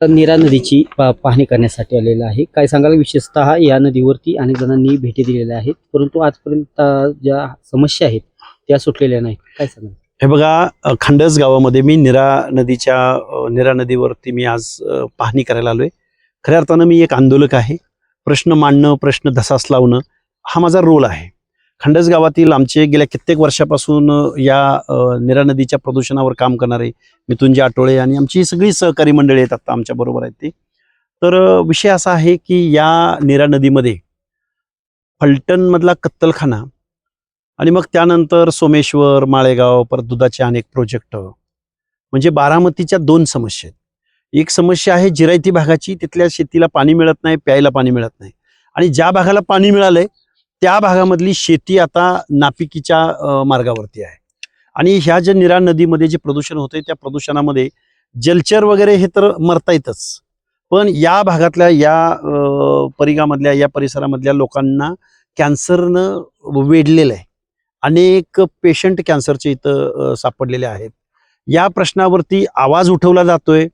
नीरा नदीची पाहणी करण्यासाठी आलेला आहे. काय सांगाल, विशेषतः या नदीवरती अनेक जणांनी भेटी दिलेल्या आहेत, परंतु आजपर्यंत ज्या समस्या आहेत त्या सुटलेल्या नाहीत. काय सांगाल? हे बघा, खंडस गावामध्ये मी नीरा नदीवरती मी आज पाहणी करायला आलोय. खऱ्या अर्थानं मी एक आंदोलक आहे. प्रश्न मांडणं, प्रश्न धसास लावणं हा माझा रोल आहे. खंडस गावातील आमचे गेल्या कित्येक वर्षापासून या नीरा नदीच्या प्रदूषणावर काम करणारे मिथुनजी आटोळे आणि आमची सगळी सहकारी मंडळी आहेत, आता आमच्या बरोबर आहेत ते. तर विषय असा आहे की या नीरा नदीमध्ये फलटण मधला कत्तलखाना आणि मग त्यानंतर सोमेश्वर, माळेगाव, परत दुधाचे अनेक प्रोजेक्ट, म्हणजे बारामतीच्या दोन समस्या आहेत. एक समस्या आहे जिरायती भागाची, तिथल्या शेतीला पाणी मिळत नाही, प्यायला पाणी मिळत नाही. आणि ज्या भागाला पाणी मिळालंय त्या भागामधली शेती आता नापिकीच्या मार्गावरती आहे. आणि ह्या ज्या नीरा नदीमध्ये जे प्रदूषण होते त्या प्रदूषणामध्ये जलचर वगैरे हे तर मरतायतच, पण या भागातल्या या परिघामधल्या या परिसरामधल्या लोकांना कॅन्सरनं वेढलेलं आहे. अनेक पेशंट कॅन्सरचे इथं सापडलेले आहेत. या प्रश्नावरती आवाज उठवला जातोय.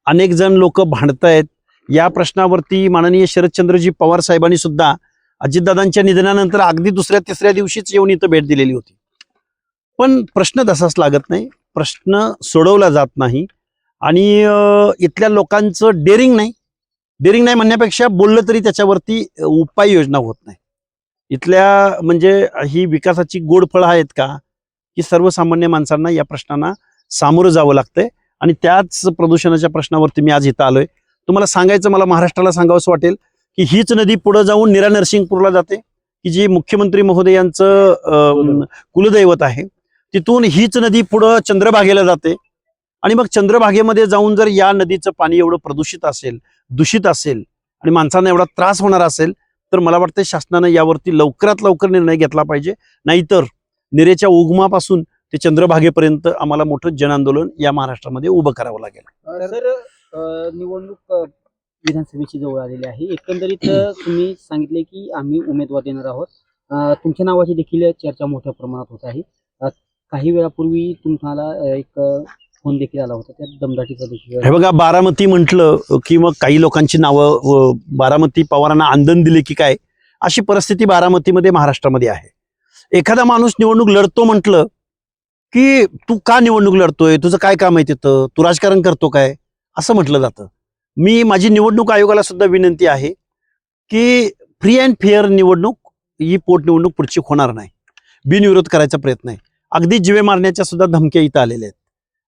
अनेक जण लोक भांडतायत. या प्रश्नावरती माननीय शरदचंद्रजी पवार साहेबांनी सुद्धा अजितदादांच्या निधनानंतर अगदी दुसऱ्या तिसऱ्या दिवशीच येऊन इथं भेट दिलेली होती. पण प्रश्न तसाच लागत नाही, प्रश्न सोडवला जात नाही. आणि इथल्या लोकांचं डेअरिंग नाही म्हणण्यापेक्षा बोललं तरी त्याच्यावरती उपाययोजना होत नाही. इथल्या म्हणजे ही विकासाची गोड फळं आहेत का, की सर्वसामान्य माणसांना या प्रश्नांना सामोरं जावं लागतंय. आणि त्याच प्रदूषणाच्या प्रश्नावरती मी आज इथं आलोय. तुम्हाला सांगायचं, मला महाराष्ट्राला सांगावंसं वाटेल की हीच नदी पुढे जाऊन नीरा नरसिंगपूरला जाते, की जी मुख्यमंत्री महोदयांचं कुलदैवत आहे. तिथून हीच नदी पुढं चंद्रभागेला जाते. आणि मग चंद्रभागेमध्ये जाऊन जर या नदीचं पाणी एवढं प्रदूषित असेल, दूषित असेल आणि माणसांना एवढा त्रास होणार असेल, तर मला वाटतं शासनानं यावरती लवकरात लवकर निर्णय घेतला पाहिजे. नाहीतर नीरेच्या उगमापासून ते चंद्रभागेपर्यंत आम्हाला मोठं जनआंदोलन या महाराष्ट्रामध्ये उभं करावं लागेल. सर, निवडणूक विधानसभेची जवळ आलेली आहे. एकंदरीत तुम्ही सांगितले की आम्ही उमेदवार देणार आहोत. तुमच्या नावाची देखील चर्चा मोठ्या प्रमाणात होत आहे. काही वेळापूर्वी तुम्हाला एक फोन देखील आला होता, त्या दमदाटीचा देखील. हे बघा, बारामती म्हटलं की मग काही लोकांची नावं बारामती पवारांना आंदन दिले की काय, अशी परिस्थिती बारामतीमध्ये महाराष्ट्रामध्ये आहे. एखादा माणूस निवडणूक लढतो म्हटलं की तू का निवडणूक लढतोय, तुझं काय काम आहे तिथं, तू राजकारण करतो काय, असं म्हटलं जातं. माझी निवडणूक आयोगाला सुद्धा विनंती आहे की फ्री अँड फेअर निवडणूक, ही पोटनिवडणूक पुढची होणार नाही. बिनविरोध करायचा प्रयत्न आहे. अगदी जिवे मारण्याच्या सुद्धा धमक्या इथं आलेल्या आहेत.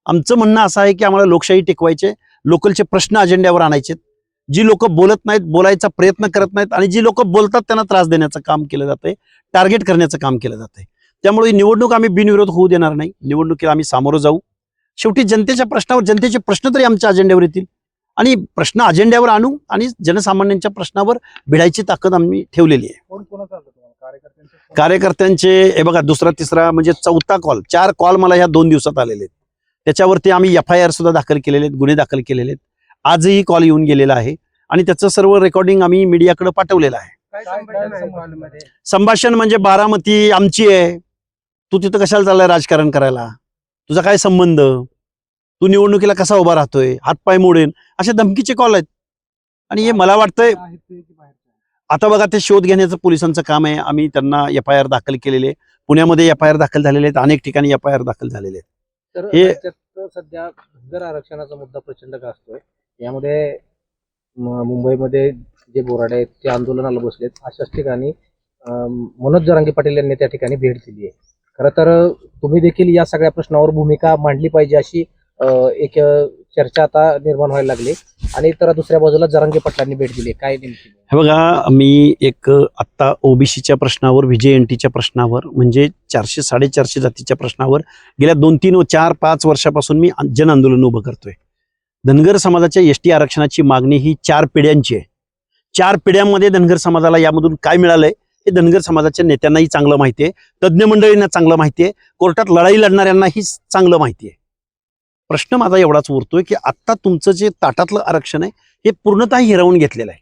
आमचं म्हणणं असं आहे की आम्हाला लोकशाही टिकवायचे, लोकलचे प्रश्न अजेंड्यावर आणायचे. जी लोक बोलत नाहीत, बोलायचा प्रयत्न करत नाहीत, आणि जी लोक बोलतात त्यांना त्रास देण्याचं काम केलं जातंय, टार्गेट करण्याचं काम केलं जातंय. त्यामुळे ही निवडणूक आम्ही बिनविरोध होऊ देणार नाही. निवडणुकीला आम्ही सामोरं जाऊ. शेवटी जनतेच्या प्रश्नावर, जनतेचे प्रश्न तरी आमच्या अजेंड्यावर येतील आणि प्रश्न अजेंड्यावर आणू आणि जनसामान्यांच्या प्रश्नावर भिडायची ताकद आम्ही ठेवलेली आहे. कार्यकर्त्यांचे हे बघा, दुसरा तिसरा म्हणजे चौथा कॉल, 4 कॉल मला ह्या 2 दिवसात आलेले आहेत. त्याच्यावरती आम्ही FIR सुद्धा दाखल केलेले आहेत, गुन्हे दाखल केलेले आहेत. आजही कॉल येऊन गेलेला आहे आणि त्याचं सर्व रेकॉर्डिंग आम्ही मीडियाकडे पाठवलेलं आहे. संभाषण म्हणजे बारामती आमची आहे, तू तिथं कशाला चाललाय राजकारण करायला, तुझा काय संबंध, तू निवडणुकीला कसा उभा राहतोय, हातपाय मोडेन, असे धमकीचे कॉल आहेत. आणि हे मला वाटतंय आता बघा, ते शोध घेण्याचं पोलिसांचं काम आहे. आम्ही त्यांना FIR दाखल केलेले, पुण्यामध्ये FIR दाखल झालेले आहेत, अनेक ठिकाणी FIR दाखल झालेले आहेत. तर राज्यात सध्या धनगर आरक्षणाचा मुद्दा प्रचंड गाजतोय. यामध्ये मुंबईमध्ये जे बोराडे आहेत ते आंदोलनाला बसलेत. अशाच ठिकाणी मनोज जरांगे पाटील यांनी त्या ठिकाणी भेट दिली आहे. खरं तर तुम्ही देखील या सगळ्या प्रश्नावर भूमिका मांडली पाहिजे अशी एक चर्चा आता निर्माण व्हायला लागली. आणि तर दुसऱ्या बाजूला जरांगे पाटलांनी भेट दिली. काय नेमकी? हे बघा, मी एक आत्ता OBCच्या प्रश्नावर, VJNTच्या प्रश्नावर, म्हणजे 400 450 जातीच्या प्रश्नावर गेल्या 2 3 4 5 वर्षापासून मी जन आंदोलन उभं करतोय. धनगर समाजाच्या ST आरक्षणाची मागणी ही 4 पिढ्यांची आहे. 4 पिढ्यांमध्ये धनगर समाजाला यामधून काय मिळालंय हे धनगर समाजाच्या नेत्यांनाही चांगलं माहिती आहे, तज्ज्ञ मंडळींना चांगलं माहिती आहे, कोर्टात लढाई लढणाऱ्यांनाही चांगलं माहिती आहे. प्रश्न माझा एवढाच उरतोय की आत्ता तुमचं जे ताटातलं आरक्षण आहे हे पूर्णतः हिरावून घेतलेलं आहे.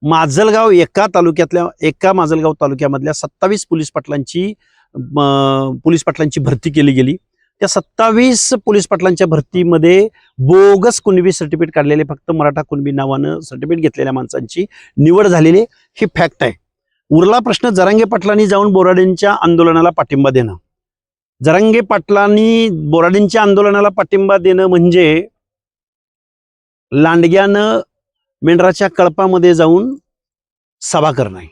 माजलगाव तालुक्यामधल्या 27 पोलीस पाटलांची भरती केली गेली. त्या 27 पोलीस पाटलांच्या भरतीमध्ये बोगस कुणबी सर्टिफिकेट काढलेले, फक्त मराठा कुणबी नावानं सर्टिफिकेट घेतलेल्या माणसांची निवड झालेली ही फॅक्ट आहे. उरला प्रश्न जरांगे पाटलांनी जाऊन बोराडेंच्या आंदोलनाला पाठिंबा देणं. जरांगे पाटलांनी बोराडेंच्या आंदोलनाला पाठिंबा देणं म्हणजे लांडग्यानं मेंढराच्या कळपामध्ये जाऊन सभा करणं आहे.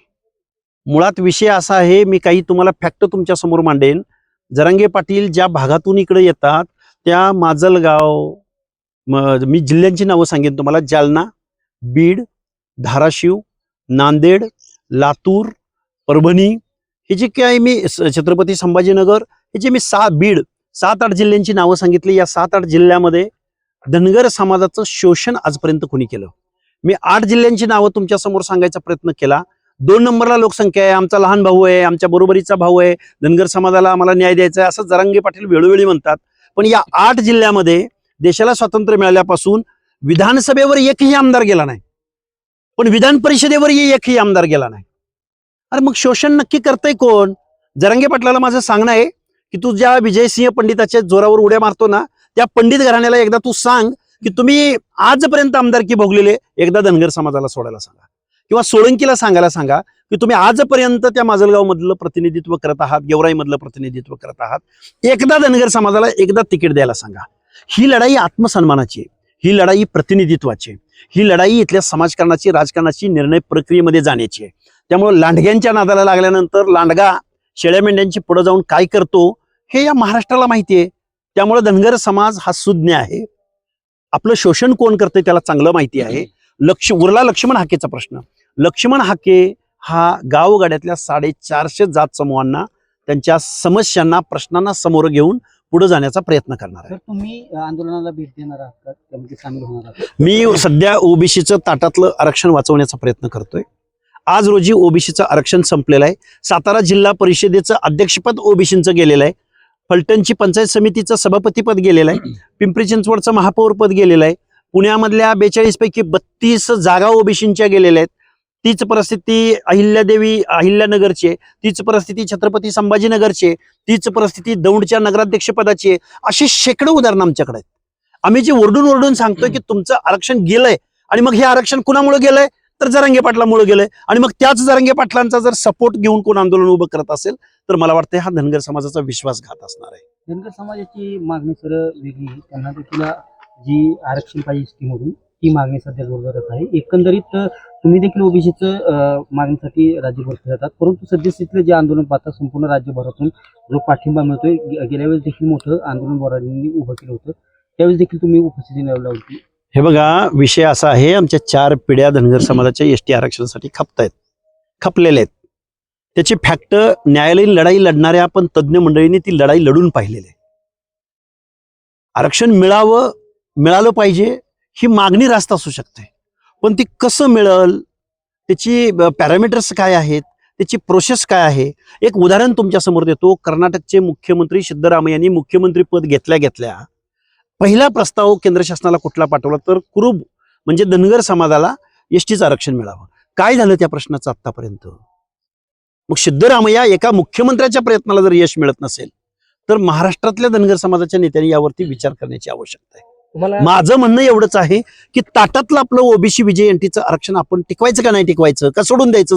मुळात विषय असा आहे, मी काही तुम्हाला फॅक्ट तुमच्या समोर मांडेन. जरांगे पाटील ज्या भागातून इकडे येतात त्या माजलगाव, मी जिल्ह्यांची नावं सांगेन तुम्हाला, जालना, बीड, धाराशिव, नांदेड, लातूर, परभणी, हे जे काही मी छत्रपती संभाजीनगर, हे जे मी बीड 7-8 जिल्ह्यांची नावं सांगितली. या 7-8 जिल्ह्यामध्ये धनगर समाजाचं शोषण आजपर्यंत कोणी केलं? मी 8 जिल्ह्यांची नावं तुमच्या समोर सांगायचा प्रयत्न केला. 2 नंबरला लोकसंख्या आहे, आमचा लहान भाऊ आहे, आमच्या बरोबरीचा भाऊ आहे, धनगर समाजाला आम्हाला न्याय द्यायचा आहे, असं जरांगे पाटील वेळोवेळी म्हणतात. पण या 8 जिल्ह्यामध्ये देशाला स्वातंत्र्य मिळाल्यापासून विधानसभेवर एकही आमदार गेला नाही, पण विधान परिषदेवरही एकही आमदार गेला नाही. अरे मग शोषण नक्की करतंय कोण? जरांगे पाटलाला माझं सांगणं आहे की तू ज्या विजयसिंह पंडिताच्या जोरावर उड्या मारतो ना, त्या पंडित घराण्याला एकदा तू सांग की तुम्ही आजपर्यंत आमदारकी भोगलेले एकदा धनगर समाजाला सोडायला सांगा, किंवा सोळंकीला सांगायला सांगा की तुम्ही आजपर्यंत त्या माजलगाव मधलं प्रतिनिधित्व करत आहात, गेवराई मधलं प्रतिनिधित्व करत आहात, एकदा धनगर समाजाला एकदा तिकीट द्यायला सांगा. ही लढाई आत्मसन्मानाची, ही लढाई प्रतिनिधित्वाची, ही लढाई इथल्या समाजकारणाची, राजकारणाची, निर्णय प्रक्रियेमध्ये जाण्याची आहे. त्यामुळे लांडग्यांच्या नादाला लागल्यानंतर लांडगा शेळ्या मेंढ्यांची पुढे जाऊन काय करतो हे या महाराष्ट्राला माहिती आहे. त्यामुळे धनगर समाज हा सुज्ञ आहे. आपलं शोषण कोण करतंय त्याला चांगलं माहिती आहे. उरला लक्ष्मण हाकेचा प्रश्न. लक्ष्मण हाके हा गावगाड्यातल्या 450 जात समूहांना त्यांच्या समस्यांना, प्रश्नांना समोर घेऊन पुढे जाण्याचा प्रयत्न करणार आहे. तर तुम्ही आंदोलनाला भेट देणार आहात का, त्यामध्ये सामील होणार आहात? मी सध्या ओबीसीचं ताटातलं आरक्षण वाचवण्याचा प्रयत्न करतोय. आज रोजी ओबीसीचं आरक्षण संपलेलं आहे. सातारा जिल्हा परिषदेचं अध्यक्षपद ओबीसीचं गेलेलं आहे. फलटणची पंचायत समितीचं सभापतीपद गेलेलं आहे. पिंपरी चिंचवडचं महापौरपद गेलेलं आहे. पुण्यामधल्या 42 पैकी 32 जागा ओबीसींच्या गेलेल्या आहेत. तीच परिस्थिती अहिल्यानगरची आहे, तीच परिस्थिती छत्रपती संभाजीनगरची आहे, तीच परिस्थिती दौंडच्या नगराध्यक्ष पदाची आहे. अशी शेकडो उदाहरणं आमच्याकडे आहेत. आम्ही जे ओरडून सांगतोय की तुमचं आरक्षण गेलंय, आणि मग हे आरक्षण कुणामुळे गेलंय तर जरांगे पाटलामुळे गेलंय, आणि मग त्याच जरांगे पाटलांचा जर सपोर्ट घेऊन कोण आंदोलन उभं करत असेल तर मला वाटतं हा धनगर समाजाचा विश्वासघात असणार आहे. धनगर समाजाची मागणी सर वेगळी आहे. त्यांना देखील जी आरक्षण पाहिजे स्कीममधून ती मागणी सध्या जोरदार आहे. एकंदरीत तुम्ही देखील ओबीसीचं मागणीसाठी राज्यभर फिरत आहात, परंतु सद्यस्थितीतलं जे आंदोलन पाहता संपूर्ण राज्यभरातून जो पाठिंबा मिळतोय, गेल्या वेळेस देखील मोठं आंदोलन बोराडेंनी उभं केलं होतं, त्यावेळेस देखील तुम्ही उपस्थिती लावली होती. हे बघा, विषय असा आहे, आमच्या 4 पिढ्या धनगर समाजाच्या एसटी आरक्षणासाठी खपलेल्या आहेत. त्याची फॅक्ट न्यायालयीन लढाई लढणाऱ्या पण तज्ज्ञ मंडळींनी ती लढाई लढून पाहिलेली आहे. आरक्षण मिळालं पाहिजे ही मागणी रास्त असू शकते, पण ती कसं मिळेल, त्याची पॅरामीटर्स काय आहेत, त्याची प्रोसेस काय आहे. एक उदाहरण तुमच्या समोर देतो. कर्नाटकचे मुख्यमंत्री सिद्धरामय्यांनी मुख्यमंत्री पद घेतल्या पहिला प्रस्ताव केंद्र शासनाला कुठला पाठवला तर कुरुब म्हणजे धनगर समाजाला एसटीचं आरक्षण मिळावं. काय झालं त्या प्रश्नाचं आतापर्यंत? मग सिद्धरामय्या एका मुख्यमंत्र्याच्या प्रयत्नाला जर यश मिळत नसेल तर महाराष्ट्रातल्या धनगर समाजाच्या नेत्यांनी यावरती विचार करण्याची आवश्यकता आहे. माझं म्हणणं एवढंच आहे की ताटातलं आपलं ओबीसी VJNTचं आरक्षण आपण टिकवायचं का नाही टिकवायचं, का सोडून द्यायचं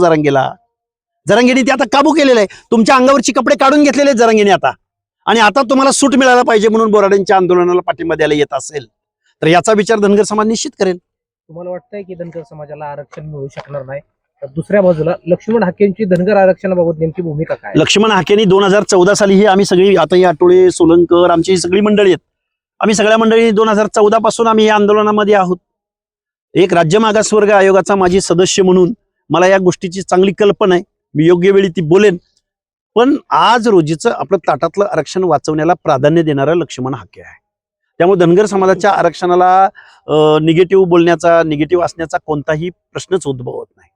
जरांगेने ते आता काबू केलेलं आहे. तुमच्या अंगावरची कपडे काढून घेतलेले आहेत जरांगेने आता, आणि आता तुम्हाला सूट मिळायला पाहिजे म्हणून बोराडेंच्या आंदोलनाला पाठिंबा द्यायला येत असेल तर याचा विचार धनगर समाज निश्चित करेल. तुम्हाला वाटतंय की धनगर समाजाला आरक्षण मिळू शकणार नाही? तर दुसऱ्या बाजूला लक्ष्मण हाकेंची धनगर आरक्षणाबाबत नेमकी भूमिका काय? लक्ष्मण हाकेंनी 2014 साली ही आम्ही सगळी, आता ही आठवडे, सोलंकर, आमची सगळी मंडळी आहेत, आम्ही सगळ्या मंडळी 2014 पासून आम्ही या आंदोलनामध्ये आहोत. एक राज्य मागासवर्ग आयोगाचा माजी सदस्य म्हणून मला या गोष्टीची चांगली कल्पना आहे. मी योग्य वेळी ती बोलेन. पण आज रोजीचं आपलं ताटातलं आरक्षण वाचवण्याला प्राधान्य देणारं लक्ष्मण हाके आहे. त्यामुळे धनगर समाजाच्या आरक्षणाला निगेटिव्ह बोलण्याचा, निगेटिव्ह असण्याचा कोणताही प्रश्नच उद्भवत नाही.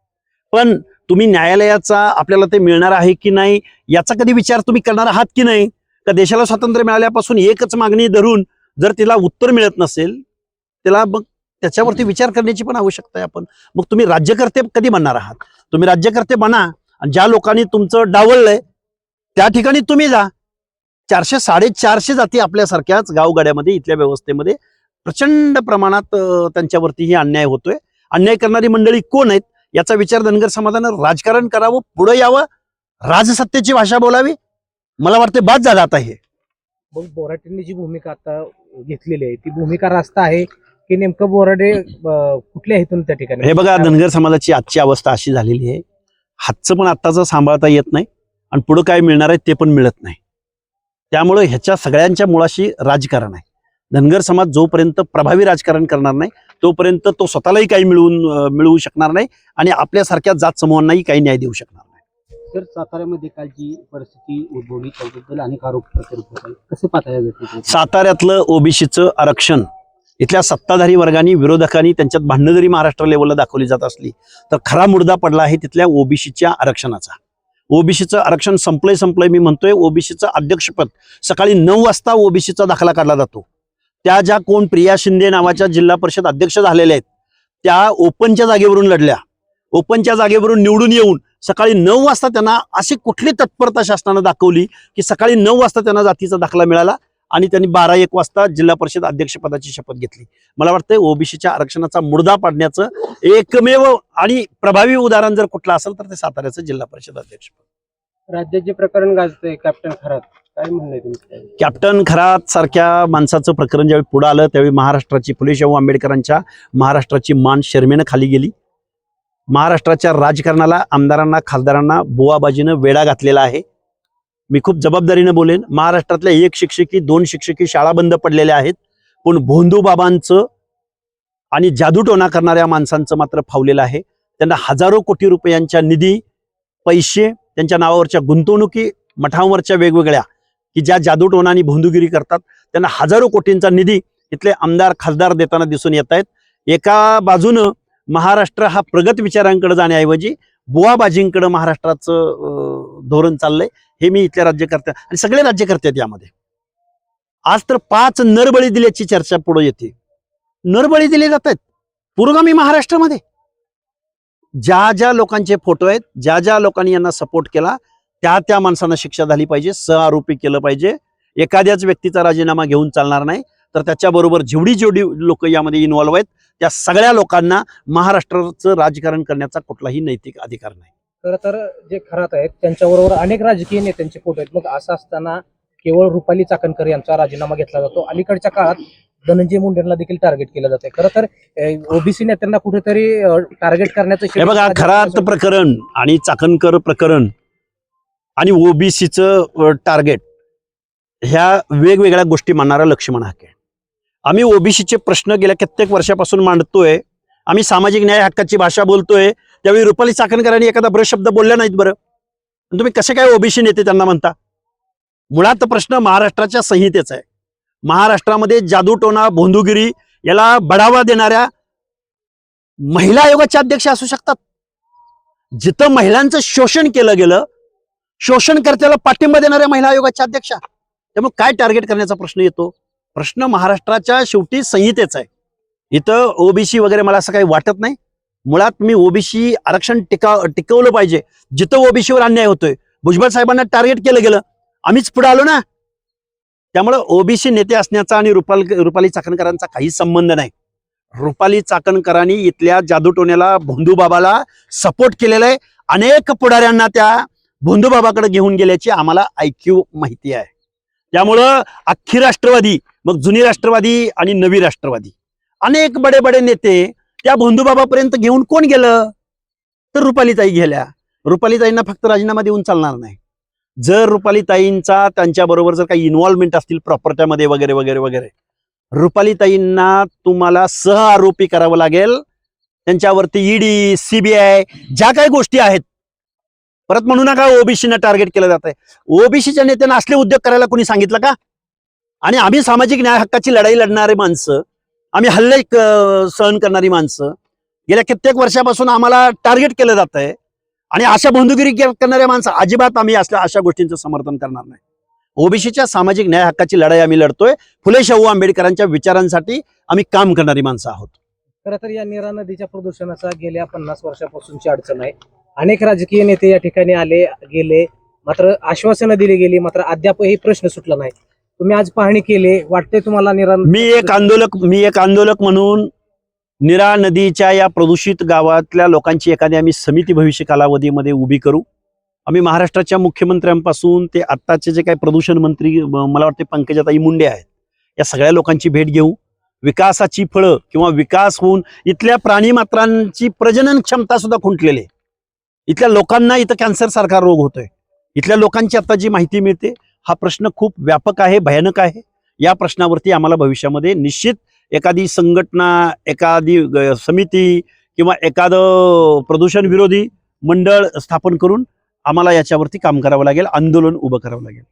पण तुम्ही न्यायालयाचा आपल्याला ते मिळणार आहे की नाही याचा कधी विचार तुम्ही करणार आहात की नाही? का देशाला स्वातंत्र्य मिळाल्यापासून एकच मागणी धरून जर तिला उत्तर मिळत नसेल त्याला मग त्याच्यावरती विचार करण्याची पण आवश्यकता आहे. आपण मग तुम्ही राज्यकर्ते कधी बनणार आहात? तुम्ही राज्यकर्ते बना, आणि ज्या लोकांनी तुमचं डावललंय त्या ठिकाणी तुम्ही जा. 400 450 जाती आपल्यासारख्याच गावगाड्यामध्ये इथल्या व्यवस्थेमध्ये प्रचंड प्रमाणात त्यांच्यावरती ही अन्याय होतोय. अन्याय करणारी मंडळी कोण आहेत याचा विचार धनगर समाजानं राजकारण करावं, पुढे यावं, राजसत्तेची भाषा बोलावी. मला वाटते बाद झालं आता हे. मग बोराटेंनी जी भूमिका आता घेतलेली आहे ती भूमिका रास्त आहे की नेमकं बोराडे कुठल्या हेतून त्या ठिकाणी? हे बघा, धनगर समाजाची आजची अवस्था अशी झालेली आहे, हातचं पण आत्ताचं सांभाळता येत नाही आणि पुढं काय मिळणार आहे ते पण मिळत नाही. त्यामुळे ह्याच्या सगळ्यांच्या मुळाशी राजकारण आहे. धनगर समाज जोपर्यंत प्रभावी राजकारण करणार नाही तोपर्यंत तो स्वतःलाही काही मिळवू शकणार नाही आणि आपल्यासारख्या जात समूहांनाही काही न्याय देऊ शकणार नाही. तर साताऱ्यामध्ये काल जी परिस्थिती उद्भवली त्याबद्दल अनेक आरोप प्रत्यारोप होत आहेत. कसं पाहता या गोष्टी? साताऱ्यातलं ओबीसीचं आरक्षण इथल्या सत्ताधारी वर्गांनी, विरोधकांनी त्यांच्यात भांडणं जरी महाराष्ट्र लेवलला दाखवली जात असली तर खरा मुद्दा पडला आहे तिथल्या ओबीसीच्या आरक्षणाचा. ओबीसीचं आरक्षण संपलंय मी म्हणतोय. ओबीसीचं अध्यक्षपद सकाळी 9 वाजता ओबीसीचा दाखला काढला जातो. त्या ज्या कोण प्रिया शिंदे नावाच्या जिल्हा परिषद अध्यक्ष झालेल्या आहेत त्या ओपनच्या जागेवरून लढल्या. ओपनच्या जागेवरून निवडून येऊन सकाळी 9 वाजता त्यांना अशी कुठली तत्परता शासनानं दाखवली की सकाळी 9 वाजता त्यांना जातीचा दाखला मिळाला आणि त्यांनी 12-1 वाजता जिल्हा परिषद अध्यक्षपदाची शपथ घेतली. मला वाटतं ओबीसीच्या आरक्षणाचा मुर्दा पाडण्याचं एकमेव आणि प्रभावी उदाहरण जर कुठलं असेल तर ते साताऱ्याचं जिल्हा परिषद अध्यक्षपद. राज्यात जे प्रकरण गाजतंय कॅप्टन खरात, काय म्हणणं आहे तुमचं? कॅप्टन खरात सारख्या माणसाचं प्रकरण ज्यावेळी पुढे आलं त्यावेळी महाराष्ट्राची, फुले शाहू आंबेडकरांच्या महाराष्ट्राची मान शर्मेनं खाली गेली. महाराष्ट्राच्या राजकारणाला, आमदारांना, खासदारांना बुवाबाजीनं वेढा घातलेला आहे. मी खूप जबाबदारीनं बोलेन. महाराष्ट्रातल्या 1 शिक्षकी 2 शिक्षकी शाळा बंद पडलेल्या आहेत, पण भोंदू बाबांचं आणि जादूटोणा करणाऱ्या माणसांचं मात्र फावलेलं आहे. त्यांना हजारो कोटी रुपयांच्या निधी, पैसे, त्यांच्या नावावरच्या गुंतवणुकी, मठांवरच्या वेगवेगळ्या की ज्या जादूटोणा आणि भोंदूगिरी करतात त्यांना हजारो कोटींचा निधी इथले आमदार, खासदार देताना दिसून येत आहेत. एका बाजूनं महाराष्ट्र हा प्रगत विचारांकडे जाण्याऐवजी बुवाबाजींकडे महाराष्ट्राचं धोरण चाललंय. हे मी इथल्या राज्यकर्त्या आणि सगळे राज्यकर्ते आहेत यामध्ये. आज तर 5 नरबळी दिल्याची चर्चा पुढे येते. नरबळी दिले जात आहेत पुरोगामी महाराष्ट्रामध्ये. ज्या ज्या लोकांचे फोटो आहेत, ज्या ज्या लोकांनी यांना सपोर्ट केला त्या माणसांना शिक्षा झाली पाहिजे, सहआरोपी केलं पाहिजे. एखाद्याच व्यक्तीचा राजीनामा घेऊन चालणार नाही. तर त्याच्याबरोबर जेवढी लोक यामध्ये इन्व्हॉल्व्ह आहेत त्या सगळ्या लोकांना महाराष्ट्राचं राजकारण करण्याचा कुठलाही नैतिक अधिकार नाही. खरं तर जे खरात आहेत त्यांच्याबरोबर अनेक राजकीय नेत्यांचे फोटो आहेत. मग असं असताना केवळ रुपाली चाकणकर यांचा राजीनामा घेतला जातो. अलीकडच्या काळात धनंजय मुंडेंना देखील टार्गेट केलं जाते. खरं तर ओबीसी नेत्यांना कुठेतरी टार्गेट करण्याचं हे बघा, खरात प्रकरण आणि चाकणकर प्रकरण आणि ओबीसीचं टार्गेट ह्या वेगवेगळ्या गोष्टी मानणारा लक्ष्मण हाके. आम्ही ओबीसीचे प्रश्न गेल्या कित्येक वर्षापासून मांडतोय. आम्ही सामाजिक न्याय हक्काची भाषा बोलतोय. त्यावेळी रुपाली चाकणकरांनी एखादा ब्रश शब्द बोलला नाहीत. बरं, तुम्ही कसे काय ओबीसी नेते त्यांना म्हणता? मुळात प्रश्न महाराष्ट्राच्या संहितेचा आहे. महाराष्ट्रामध्ये जादूटोणा, भोंदूगिरी याला बढावा देणाऱ्या महिला आयोगाचे अध्यक्ष असू शकतात. जिथं महिलांचं शोषण केलं गेलं, शोषणकर्त्याला पाठिंबा देणाऱ्या महिला आयोगाच्या अध्यक्षा, त्यामुळे काय टार्गेट करण्याचा प्रश्न येतो? प्रश्न महाराष्ट्राच्या शेवटी संहितेचा आहे. इथं ओबीसी वगैरे मला असं काही वाटत नाही. मुळात मी ओबीसी आरक्षण टिकवलं पाहिजे. जिथं ओबीसीवर अन्याय होतोय, भुजबळ साहेबांना टार्गेट केलं गेलं, आम्हीच पुढे आलो ना. त्यामुळे ओबीसी नेते असण्याचा आणि रुपाली चाकणकरांचा काही संबंध नाही. रुपाली चाकणकरांनी इथल्या जादूटोण्याला, भोंदूबाबाला सपोर्ट केलेला आहे. अनेक पुढाऱ्यांना त्या भोंदूबाबाकडे घेऊन गेल्याची आम्हाला ऐकीव माहिती आहे. त्यामुळं अख्खी राष्ट्रवादी, मग जुनी राष्ट्रवादी आणि नवी राष्ट्रवादी, अनेक बडे बडे नेते त्या भोंदूबाबापर्यंत घेऊन कोण गेलं? तर रुपालीताई गेल्या. रुपालीताईंना फक्त राजीनामा देऊन चालणार नाही. जर रुपालीताईंचा त्यांच्याबरोबर जर काही इन्व्हॉल्वमेंट असतील प्रॉपर्ट्यामध्ये वगैरे वगैरे वगैरे, रुपालीताईंना तुम्हाला सहआरोपी करावं लागेल. त्यांच्यावरती ईडी, सीबीआय ज्या काही गोष्टी आहेत. परत म्हणू नका ओबीसीना टार्गेट केलं जात आहे. ओबीसीच्या नेत्यांना असले उद्योग करायला कोणी सांगितलं का? आणि आम्ही सामाजिक न्याय हक्काची लढाई लढणारे माणसं, आम्ही हल्ले सहन करणारी माणसं, गेल्या कित्येक वर्षापासून आम्हाला टार्गेट केलं जात आहे. आणि अशा बंधुगिरी करणाऱ्या माणसं अजिबात आम्ही अशा गोष्टींचं समर्थन करणार नाही. ओबीसीच्या सामाजिक न्याय हक्काची लढाई आम्ही लढतोय. फुले शाहू आंबेडकरांच्या विचारांसाठी आम्ही काम करणारी माणसं आहोत. खरं तर या नीरा नदीच्या प्रदूषणाचा गेल्या 50 वर्षापासूनची अडचण आहे. अनेक राजकीय नेते या ठिकाणी आले गेले. मात्र आश्वासनं दिली गेली, मात्र अद्यापही प्रश्न सुटला नाही. तुम्ही आज पाहणी केली, वाटते तुम्हाला मी एक आंदोलक म्हणून नीरा नदीच्या या प्रदूषित गावातल्या लोकांची एखादी आम्ही समिती भविष्य कालावधीमध्ये उभी करू. आम्ही महाराष्ट्राच्या मुख्यमंत्र्यांपासून ते आत्ताचे जे काही प्रदूषण मंत्री मला वाटते पंकजाताई मुंडे आहेत, या सगळ्या लोकांची भेट घेऊ. विकासाची फळं किंवा विकास होऊन इथल्या प्राणीमात्रांची प्रजनन क्षमता सुद्धा खुंटलेली आहे. इथल्या लोकांना इथं कॅन्सर सारखा रोग होतोय. इथल्या लोकांची आता जी माहिती मिळते, हा प्रश्न खूप व्यापक आहे, भयानक आहे. या प्रश्नावरती आम्हाला भविष्यामध्ये निश्चित एखादी संघटना, एखादी समिती किंवा एखादं प्रदूषण विरोधी मंडळ स्थापन करून आम्हाला याच्यावरती काम करावं लागेल, आंदोलन उभं करावं लागेल.